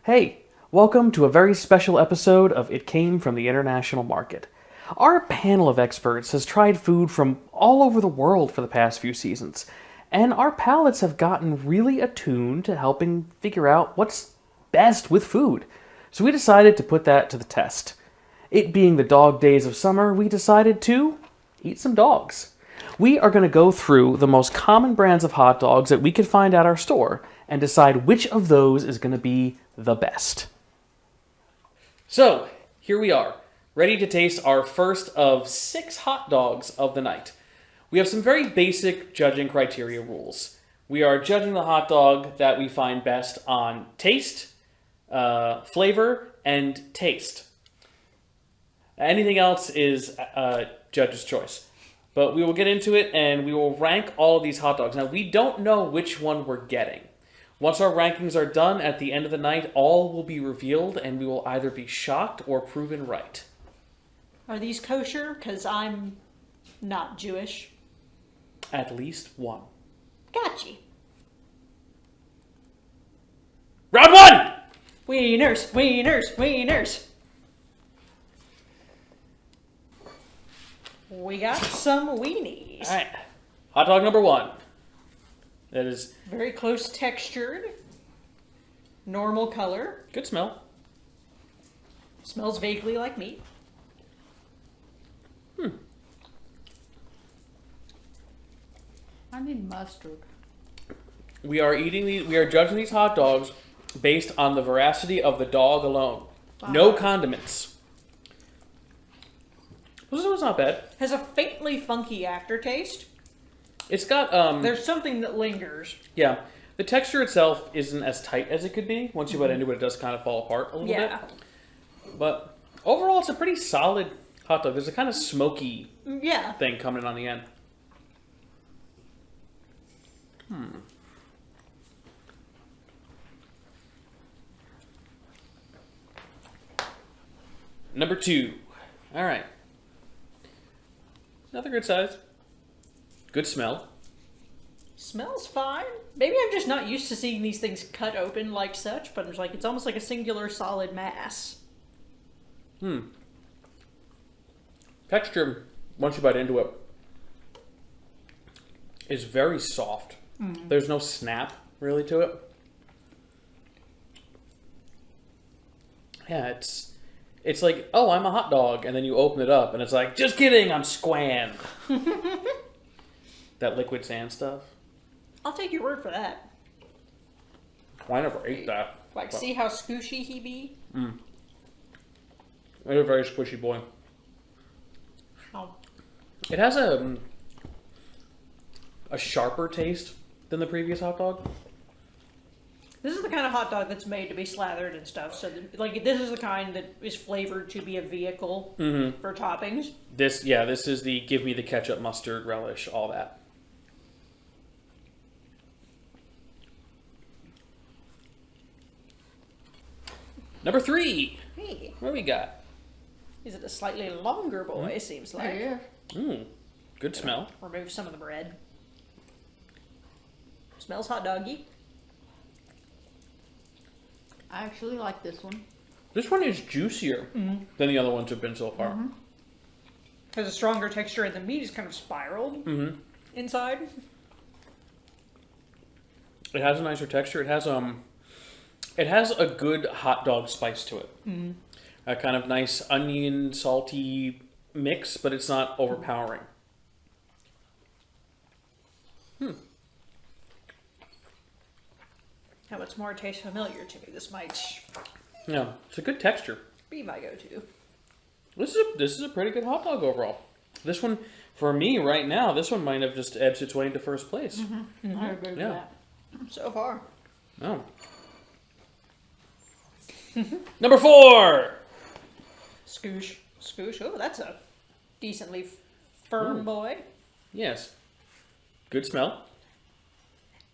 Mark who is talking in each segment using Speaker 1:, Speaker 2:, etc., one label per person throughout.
Speaker 1: Hey, welcome to a very special episode of It Came from the International Market. Our panel of experts has tried food from all over the world for the past few seasons, and our palates have gotten really attuned to helping figure out what's best with food. So we decided to put that to the test. It being the dog days of summer, we decided to eat some dogs. We are going to go through the most common brands of hot dogs that we could find at our store and decide which of those is going to be the best. So, here we are, ready to taste our first of 6 hot dogs of the night. We have some very basic judging criteria rules. We are judging the hot dog that we find best on taste, flavor, and taste. Anything else is judge's choice. But we will get into it and we will rank all of these hot dogs. Now, we don't know which one we're getting. Once our rankings are done at the end of the night, all will be revealed and we will either be shocked or proven right.
Speaker 2: Are these kosher? Because I'm not Jewish.
Speaker 1: At least one.
Speaker 2: Gotcha.
Speaker 1: Round 1!
Speaker 2: Wieners, wieners, wieners. We got some weenies.
Speaker 1: All right. Hot dog number 1. That is
Speaker 2: very close textured. Normal color.
Speaker 1: good smell.
Speaker 2: Smells vaguely like meat.
Speaker 3: I need mustard.
Speaker 1: We are judging these hot dogs based on the veracity of the dog alone. No condiments. This one's not bad.
Speaker 2: Has a faintly funky aftertaste.
Speaker 1: It's got
Speaker 2: There's something that lingers.
Speaker 1: yeah. The texture itself isn't as tight as it could be. Once you bite into it, it does kind of fall apart a little bit. But overall, it's a pretty solid hot dog. There's a kind of smoky thing coming in on the end. Number 2. All right. Another good size. Good smell.
Speaker 2: Smells fine. Maybe I'm just not used to seeing these things cut open like such, but it's almost like a singular solid mass.
Speaker 1: Texture, once you bite into it, is very soft. There's no snap really to it. Yeah, it's like, oh, I'm a hot dog, and then you open it up, and it's like, just kidding, I'm squan. That liquid sand stuff.
Speaker 2: I'll take your word for that.
Speaker 1: I never ate that.
Speaker 2: Like, see how scooshy he be?
Speaker 1: It's a very squishy boy.
Speaker 2: Oh.
Speaker 1: It has a sharper taste than the previous hot dog.
Speaker 2: This is the kind of hot dog that's made to be slathered and stuff. So, this is the kind that is flavored to be a vehicle for toppings.
Speaker 1: This is the give me the ketchup, mustard, relish, all that. Number 3.
Speaker 2: Hey.
Speaker 1: What do we got?
Speaker 2: Is it a slightly longer boy, seems like.
Speaker 3: Yeah.
Speaker 1: Good smell.
Speaker 2: Remove some of the bread. Smells hot doggy.
Speaker 3: I actually like this one.
Speaker 1: This one is juicier than the other ones have been so far.
Speaker 2: Has a stronger texture, and the meat is kind of spiraled inside.
Speaker 1: It has a nicer texture. It has a good hot dog spice to it. A kind of nice onion, salty mix, but it's not overpowering.
Speaker 2: How much more tastes familiar to me? This might
Speaker 1: Yeah, it's a good texture.
Speaker 2: be my go-to.
Speaker 1: This is a pretty good hot dog overall. This one, for me right now, this one might have just edged its way into first place.
Speaker 3: I agree with that.
Speaker 2: So far.
Speaker 1: Oh. Number 4!
Speaker 2: Scoosh. Scoosh. Oh, that's a decently firm boy.
Speaker 1: Yes. Good smell.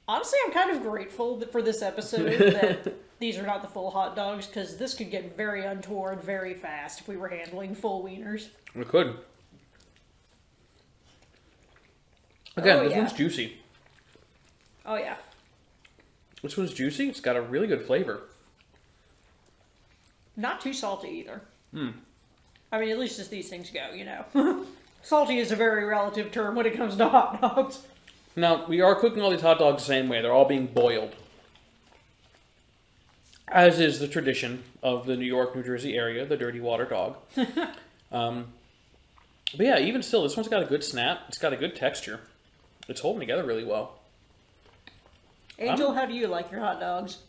Speaker 2: Honestly, I'm kind of grateful for this episode that these are not the full hot dogs, because this could get very untoward very fast if we were handling full wieners.
Speaker 1: We could. Again, this
Speaker 2: yeah.
Speaker 1: one's juicy.
Speaker 2: Oh, yeah.
Speaker 1: This one's juicy. It's got a really good flavor.
Speaker 2: Not too salty either. I mean, at least as these things go, Salty is a very relative term when it comes to hot dogs.
Speaker 1: Now, we are cooking all these hot dogs the same way. They're all being boiled. As is the tradition of the New York, New Jersey area, the dirty water dog. But yeah, even still, this one's got a good snap. It's got a good texture. It's holding together really well.
Speaker 2: Angel, how do you like your hot dogs?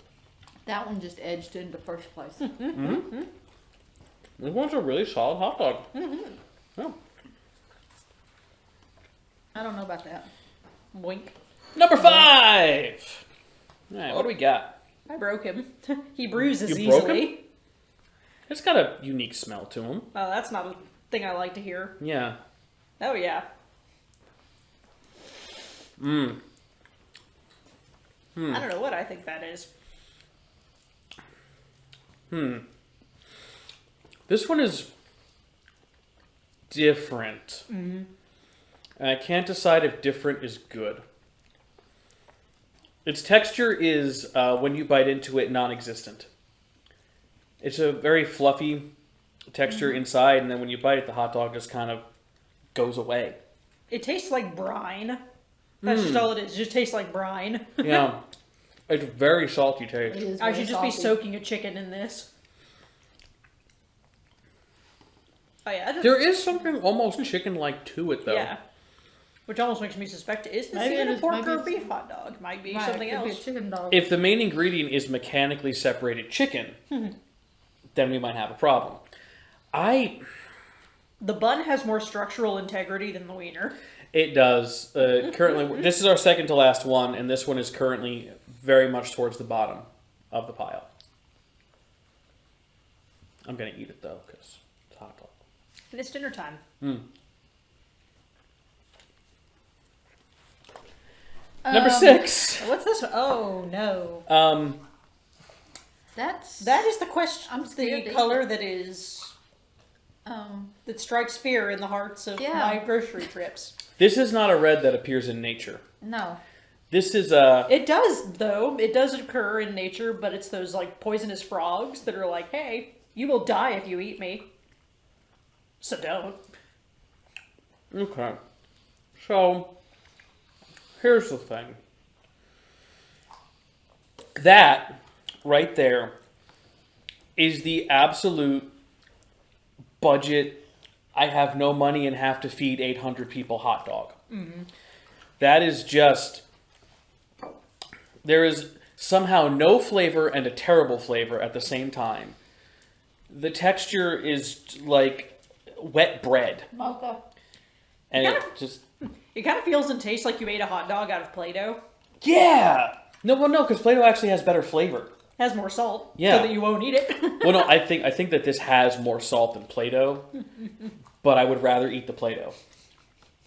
Speaker 3: That one just edged into first place.
Speaker 1: This one's a really solid hot dog. Yeah.
Speaker 3: I don't know about that.
Speaker 2: Wink.
Speaker 1: Number 5! All right, what do we got?
Speaker 2: I broke him. He bruises
Speaker 1: You broke
Speaker 2: easily.
Speaker 1: him? It's got a unique smell to him.
Speaker 2: Oh, that's not a thing I like to hear.
Speaker 1: Yeah.
Speaker 2: Oh, yeah. I don't know what I think that is.
Speaker 1: This one is different. And I can't decide if different is good. Its texture is, when you bite into it, non-existent. It's a very fluffy texture inside, and then when you bite it, the hot dog just kind of goes away.
Speaker 2: It tastes like brine. That's just all it is. It just tastes like brine.
Speaker 1: Yeah. It's very salty
Speaker 3: It
Speaker 1: taste.
Speaker 3: is
Speaker 2: I
Speaker 3: very
Speaker 2: should just be
Speaker 3: salty.
Speaker 2: soaking a chicken in this. Oh, yeah.
Speaker 1: There is something almost chicken-like to it, though.
Speaker 2: Yeah. Which almost makes me suspect, is this
Speaker 3: Maybe
Speaker 2: even
Speaker 3: it
Speaker 2: a
Speaker 3: is-
Speaker 2: pork
Speaker 3: maybe
Speaker 2: or
Speaker 3: it's-
Speaker 2: beef hot dog? Might be
Speaker 3: Right,
Speaker 2: something
Speaker 3: it could be a
Speaker 2: else.
Speaker 3: chicken dog.
Speaker 1: If the main ingredient is mechanically separated chicken, then we might have a problem.
Speaker 2: The bun has more structural integrity than the wiener.
Speaker 1: It does. Currently, this is our second to last one, and this one is currently very much towards the bottom of the pile. I'm going to eat it, though, because it's a hot dog.
Speaker 2: And it's dinner time.
Speaker 1: Number 6.
Speaker 2: What's this one? Oh, no.
Speaker 3: That
Speaker 2: That is the question.
Speaker 3: I'm scared
Speaker 2: the
Speaker 3: to
Speaker 2: color
Speaker 3: eat
Speaker 2: that is...
Speaker 3: um
Speaker 2: that strikes fear in the hearts of
Speaker 3: Yeah.
Speaker 2: my grocery trips.
Speaker 1: This is not a red that appears in nature.
Speaker 3: no.
Speaker 1: This is a...
Speaker 2: It does, though. It does occur in nature, but it's those, poisonous frogs that are like, hey, you will die if you eat me. So don't.
Speaker 1: Okay. So, here's the thing. That, right there, is the absolute budget, I have no money and have to feed 800 people hot dog. That is just... There is somehow no flavor and a terrible flavor at the same time. The texture is like wet bread.
Speaker 3: Mocha.
Speaker 1: And
Speaker 2: Yeah.
Speaker 1: it just...
Speaker 2: It kind of feels and tastes like you ate a hot dog out of Play-Doh.
Speaker 1: Yeah! No, because Play-Doh actually has better flavor.
Speaker 2: Has more salt,
Speaker 1: Yeah.
Speaker 2: so that you won't eat it.
Speaker 1: Well, no, I think that this has more salt than Play-Doh, but I would rather eat the Play-Doh.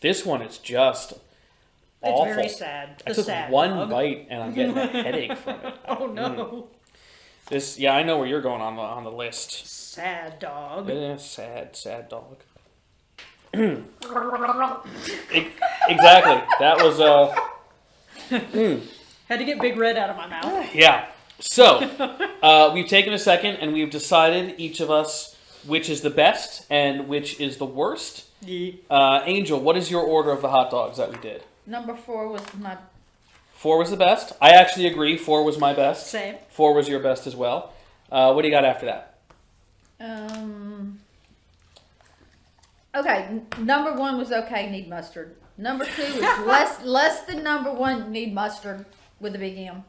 Speaker 1: This one is just awful.
Speaker 2: It's very sad.
Speaker 1: I
Speaker 2: The
Speaker 1: took
Speaker 2: sad
Speaker 1: one
Speaker 2: dog.
Speaker 1: bite and I'm getting a headache from it.
Speaker 2: Oh no.
Speaker 1: This, yeah, I know where you're going on the list.
Speaker 2: Sad dog.
Speaker 1: Sad dog. Exactly. That was
Speaker 2: Had to get Big Red out of my mouth.
Speaker 1: yeah. So, we've taken a second and we've decided, each of us, which is the best and which is the worst. Angel, what is your order of the hot dogs that we did?
Speaker 3: Number 4 was my
Speaker 1: 4 was the best. I actually agree. 4 was my best.
Speaker 2: Same.
Speaker 1: 4 was your best as well. What do you got after that?
Speaker 3: Okay, number 1 was okay, need mustard. Number 2 was less than number 1, need mustard with a big M.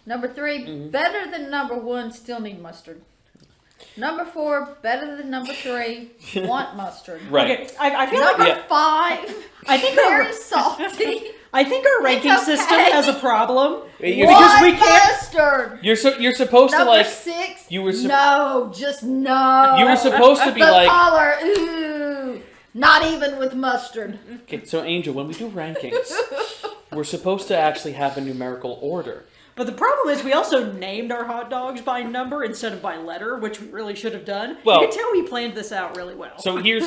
Speaker 3: Number 3, better than number 1, still need mustard. Number 4, better than number 3, want mustard.
Speaker 1: Right.
Speaker 2: Okay, I feel like
Speaker 3: Number
Speaker 1: Yeah.
Speaker 3: 5,
Speaker 2: I think
Speaker 3: very salty.
Speaker 2: I think our ranking
Speaker 3: It's okay.
Speaker 2: system has a problem.
Speaker 1: You-
Speaker 2: Because we
Speaker 3: Want
Speaker 2: can't-
Speaker 3: mustard.
Speaker 1: You're supposed to
Speaker 3: Number
Speaker 1: like
Speaker 3: 6,
Speaker 1: you were sup-
Speaker 3: no, just no.
Speaker 1: you were supposed to be
Speaker 3: the
Speaker 1: like
Speaker 3: color, ooh, not even with mustard.
Speaker 1: okay, so Angel, when we do rankings, we're supposed to actually have a numerical order.
Speaker 2: But the problem is we also named our hot dogs by number instead of by letter, which we really should have done.
Speaker 1: Well-
Speaker 2: you can tell we planned this out really well.
Speaker 1: So here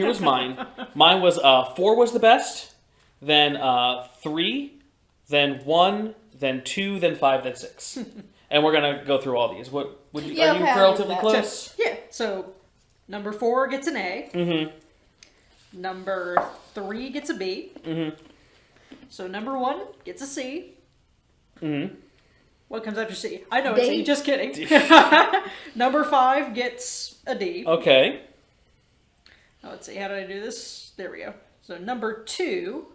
Speaker 1: was mine. Mine was 4 was the best, then 3, then 1, then 2, then 5, then 6. And we're going to go through all these. What would you,
Speaker 3: Yeah,
Speaker 1: are you
Speaker 3: okay, I'll do
Speaker 1: relatively
Speaker 3: that.
Speaker 1: close?
Speaker 2: Yeah, so number 4 gets an A.
Speaker 1: Mm-hmm.
Speaker 2: Number 3 gets a B.
Speaker 1: Mm-hmm.
Speaker 2: So number 1 gets a C.
Speaker 1: Mm-hmm.
Speaker 2: What comes after C? I know it's
Speaker 3: D.
Speaker 2: C, just kidding. Number 5 gets a D.
Speaker 1: Okay.
Speaker 2: Oh, let's see, how did I do this? There we go. So number 2,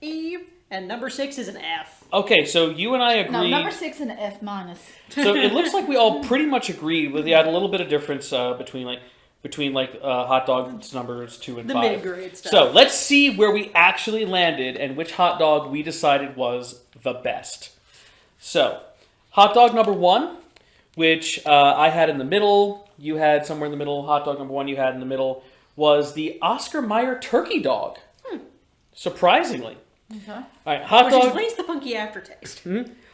Speaker 2: E, and number 6 is an F.
Speaker 1: Okay, so you and I agreed.
Speaker 3: No, number 6 and an F minus.
Speaker 1: So it looks like we all pretty much agreed. We had a little bit of difference between hot dogs numbers 2 and
Speaker 2: The
Speaker 1: 5.
Speaker 2: mid-grade stuff.
Speaker 1: So let's see where we actually landed and which hot dog we decided was the best. So, hot dog number 1, which I had in the middle, you had somewhere in the middle. Hot dog number 1 you had in the middle was the Oscar Mayer turkey dog. Surprisingly.
Speaker 3: Okay.
Speaker 1: All right, hot
Speaker 2: Which
Speaker 1: dog.
Speaker 2: explains the funky aftertaste.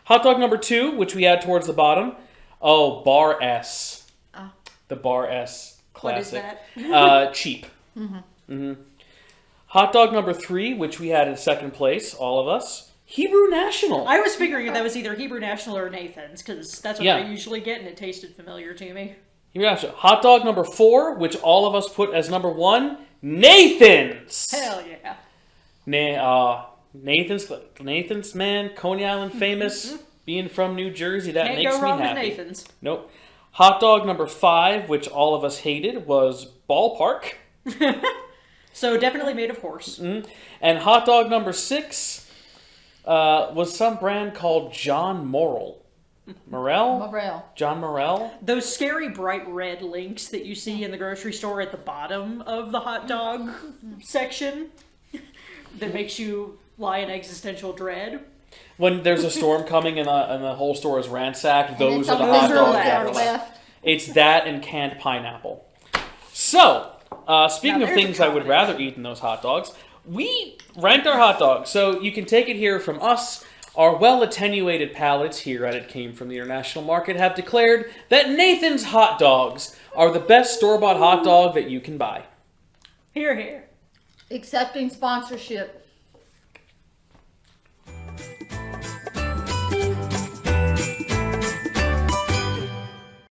Speaker 1: Hot dog number 2, which we had towards the bottom. Oh, Bar S.
Speaker 3: Ah.
Speaker 1: The Bar S
Speaker 2: What is
Speaker 1: classic.
Speaker 2: that?
Speaker 1: Cheap. Hot dog number 3, which we had in second place, all of us. Hebrew National.
Speaker 2: I was figuring that was either Hebrew National or Nathan's, because that's what
Speaker 1: Yeah.
Speaker 2: I usually get, and it tasted familiar to me.
Speaker 1: Hebrew National. Hot dog number 4, which all of us put as number 1. Nathan's.
Speaker 2: Hell yeah.
Speaker 1: Nathan's, man, Coney Island famous. Being from New Jersey, that
Speaker 2: Can't
Speaker 1: makes
Speaker 2: go
Speaker 1: me
Speaker 2: wrong with
Speaker 1: happy.
Speaker 2: Nathan's.
Speaker 1: Nope. Hot dog number 5, which all of us hated, was Ballpark.
Speaker 2: So definitely made of horse.
Speaker 1: And hot dog number 6 was some brand called John Morrell.
Speaker 3: Morel.
Speaker 1: John Morell?
Speaker 2: Those scary bright red links that you see in the grocery store at the bottom of the hot dog section that makes you lie in existential dread.
Speaker 1: When there's a storm coming and the whole store is ransacked, those are the
Speaker 3: And
Speaker 1: hot
Speaker 3: it's
Speaker 2: those are
Speaker 3: on
Speaker 1: dogs
Speaker 3: the
Speaker 1: that are
Speaker 2: left.
Speaker 1: left. It's that and canned pineapple. So, speaking
Speaker 2: Now
Speaker 1: of
Speaker 2: there's a
Speaker 1: things I would
Speaker 2: combination.
Speaker 1: rather eat than those hot dogs, we ranked our hot dogs. So you can take it here from us. Our well-attenuated palates here at It Came From the International Market have declared that Nathan's hot dogs are the best store-bought hot dog that you can buy.
Speaker 2: Here, here.
Speaker 3: Accepting sponsorship.